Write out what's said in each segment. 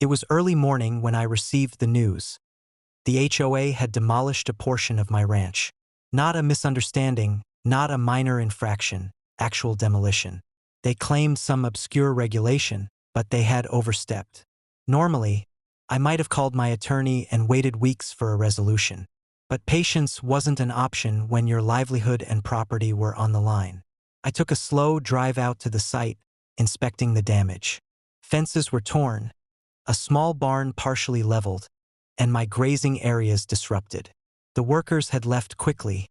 It was early morning when I received the news. The HOA had demolished a portion of my ranch. Not a misunderstanding, not a minor infraction, actual demolition. They claimed some obscure regulation, but they had overstepped. Normally, I might have called my attorney and waited weeks for a resolution. But patience wasn't an option when your livelihood and property were on the line. I took a slow drive out to the site, inspecting the damage. Fences were torn, a small barn partially leveled, and my grazing areas disrupted. The workers had left quickly,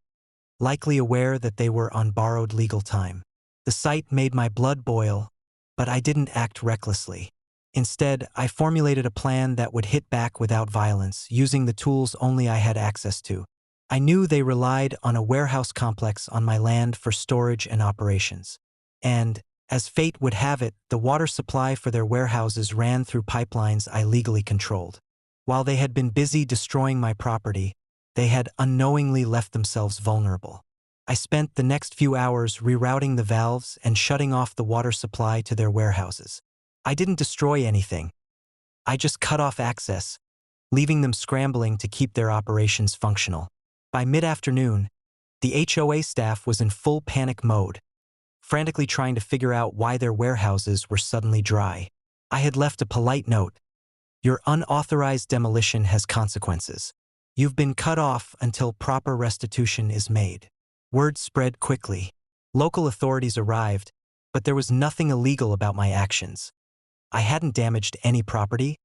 likely aware that they were on borrowed legal time. The sight made my blood boil, but I didn't act recklessly. Instead, I formulated a plan that would hit back without violence, using the tools only I had access to. I knew they relied on a warehouse complex on my land for storage and operations. And, as fate would have it, the water supply for their warehouses ran through pipelines I legally controlled. While they had been busy destroying my property, they had unknowingly left themselves vulnerable. I spent the next few hours rerouting the valves and shutting off the water supply to their warehouses. I didn't destroy anything. I just cut off access, leaving them scrambling to keep their operations functional. By mid-afternoon, the HOA staff was in full panic mode, frantically trying to figure out why their warehouses were suddenly dry. I had left a polite note. Your unauthorized demolition has consequences. You've been cut off until proper restitution is made. Word spread quickly. Local authorities arrived, but there was nothing illegal about my actions. I hadn't damaged any property,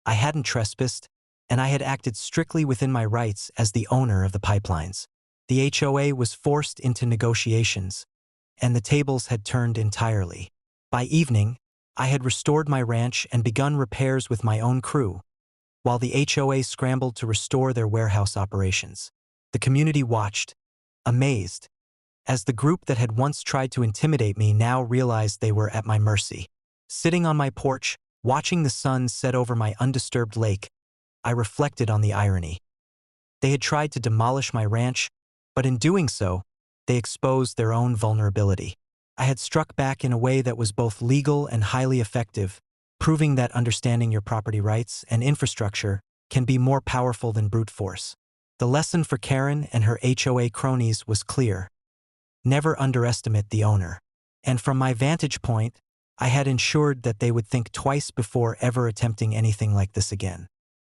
I hadn't trespassed, and I had acted strictly within my rights as the owner of the pipelines. The HOA was forced into negotiations, and the tables had turned entirely. By evening, I had restored my ranch and begun repairs with my own crew, while the HOA scrambled to restore their warehouse operations. The community watched, amazed, as the group that had once tried to intimidate me now realized they were at my mercy. Sitting on my porch, watching the sun set over my undisturbed lake, I reflected on the irony. They had tried to demolish my ranch, but in doing so, they exposed their own vulnerability. I had struck back in a way that was both legal and highly effective, proving that understanding your property rights and infrastructure can be more powerful than brute force. The lesson for Karen and her HOA cronies was clear. Never underestimate the owner. And from my vantage point, I had ensured that they would think twice before ever attempting anything like this again.